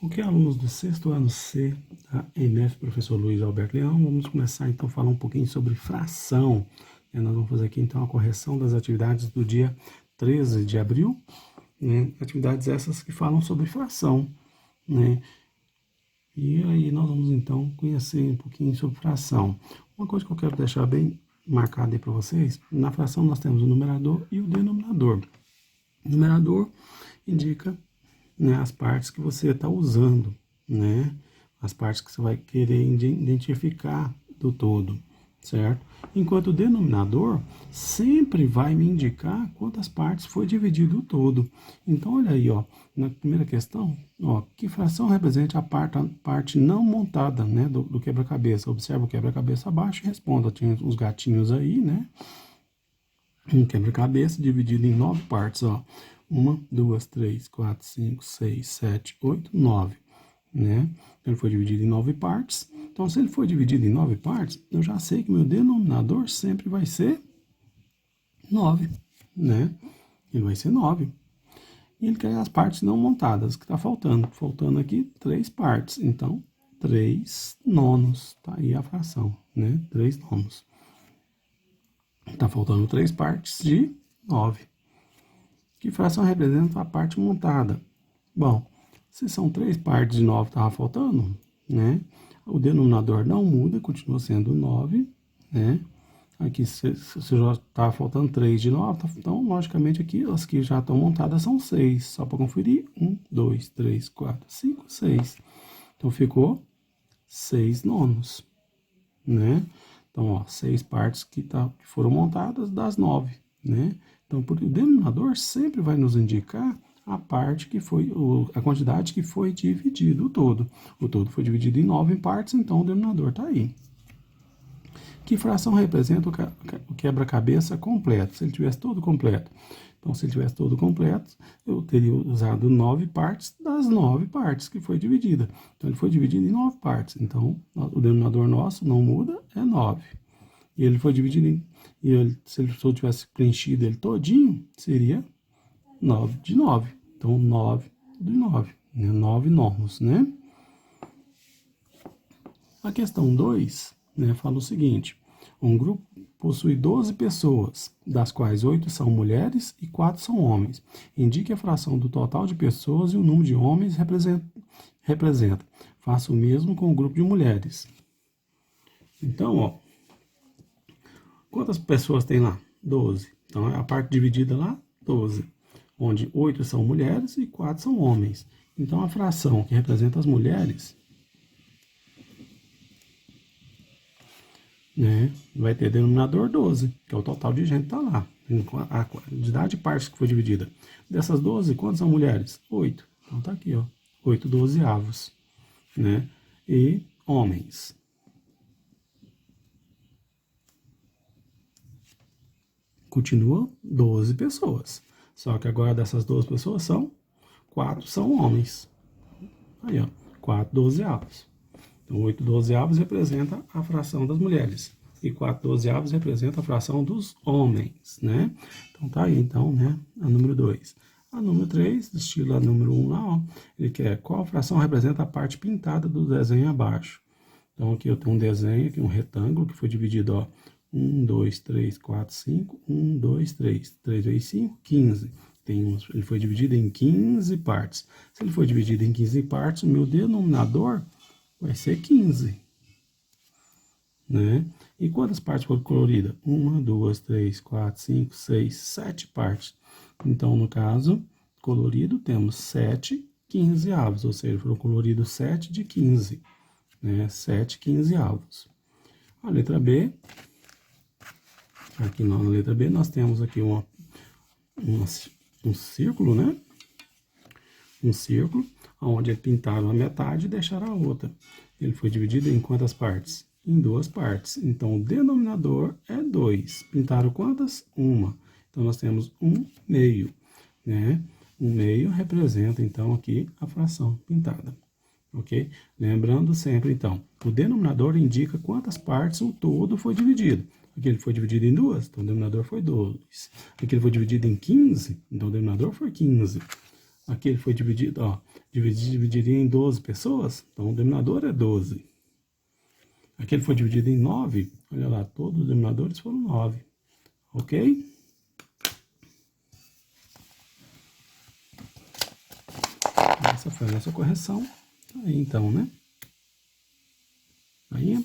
Ok, alunos do sexto ano C da EMF, professor Luiz Alberto Leão, vamos começar então a falar um pouquinho sobre fração. Nós vamos fazer aqui então a correção das atividades do dia 13 de abril, né? Atividades essas que falam sobre fração, né? E aí nós vamos então conhecer um pouquinho sobre fração. Uma coisa que eu quero deixar bem marcada aí para vocês, na fração nós temos o numerador e o denominador. O numerador indica, né, as partes que você está usando, né? As partes que você vai querer identificar do todo, certo? Enquanto o denominador sempre vai me indicar quantas partes foi dividido o todo. Então, olha aí, ó, na primeira questão, ó, que fração representa a parte não montada, né, do quebra-cabeça? Observa o quebra-cabeça abaixo e responda. Tinha os gatinhos aí, né? Um quebra-cabeça dividido em 9 partes, ó. 1, 2, 3, 4, 5, 6, 7, 8, 9, né? Ele foi dividido em 9 partes. Então, se ele for dividido em 9 partes, eu já sei que meu denominador sempre vai ser 9, né? Ele vai ser 9. E ele quer as partes não montadas, que está faltando. Faltando aqui 3 partes. Então, 3 nonos. Tá aí a fração, né? 3 nonos. Está faltando 3 partes de 9. Que fração representa a parte montada? Bom, se são 3 partes de 9 que estava faltando, né? O denominador não muda, continua sendo 9, né? Aqui se já está faltando 3 de 9, então logicamente aqui as que já estão montadas são 6. Só para conferir, 1, 2, 3, 4, 5, 6. Então ficou 6 nonos, né? Então, ó, 6 partes que foram montadas das 9, né? Então, o denominador sempre vai nos indicar a parte que foi, a quantidade que foi dividido o todo. O todo foi dividido em 9 partes, então o denominador está aí. Que fração representa o quebra-cabeça completo? Se ele tivesse todo completo. Então, se ele tivesse todo completo, eu teria usado 9 partes das 9 partes que foi dividida. Então, ele foi dividido em 9 partes. Então, o denominador nosso não muda, é 9. E ele foi dividido em... se ele só tivesse preenchido ele todinho, seria 9 de 9. Então, 9 de 9. Né? 9 nonos, né? A questão 2, né, fala o seguinte. Um grupo possui 12 pessoas, das quais 8 são mulheres e 4 são homens. Indique a fração do total de pessoas e o número de homens representa. Faça o mesmo com o grupo de mulheres. Então, ó, quantas pessoas tem lá? 12. Então, a parte dividida lá, 12. Onde 8 são mulheres e 4 são homens. Então, a fração que representa as mulheres, né, vai ter denominador 12, que é o total de gente que está lá. A quantidade de partes que foi dividida. Dessas 12, quantas são mulheres? 8. Então, tá aqui, ó. 8 dozeavos. Né? E homens. Continua 12 pessoas. Só que agora dessas 12 pessoas 4 são homens. Aí, ó, 4 dozeavos. Então, 8 dozeavos representa a fração das mulheres. E 4 dozeavos representa a fração dos homens, né? Então, tá aí, então, né? A número 2. A número 3, estilo a número 1 lá, ó. Ele quer qual fração representa a parte pintada do desenho abaixo. Então, aqui eu tenho um desenho, aqui um retângulo, que foi dividido, ó. 1, 2, 3, 4, 5. 1, 2, 3. 3 vezes 5, 15. Ele foi dividido em 15 partes. Se ele for dividido em 15 partes, o meu denominador vai ser 15. Né? E quantas partes foram coloridas? 1, 2, 3, 4, 5, 6, 7 partes. Então, no caso, colorido, temos 7 quinzeavos, ou seja, foram coloridos 7 de 15. Né? 7 quinzeavos. A letra B, aqui na letra B, nós temos aqui um círculo, né? Um círculo, onde pintaram a metade e deixaram a outra. Ele foi dividido em quantas partes? Em 2 partes. Então, o denominador é 2. Pintaram quantas? 1. Então, nós temos 1/2, né? 1/2 representa, então, aqui a fração pintada. Ok? Lembrando sempre, então, o denominador indica quantas partes o todo foi dividido. Aqui ele foi dividido em 2, então o denominador foi 2. Aqui ele foi dividido em 15, então o denominador foi 15. Aqui ele foi dividido, ó, dividiria em 12 pessoas, então o denominador é 12. Aqui ele foi dividido em 9, olha lá, todos os denominadores foram 9, ok? Essa foi a nossa correção, aí então, né? Aí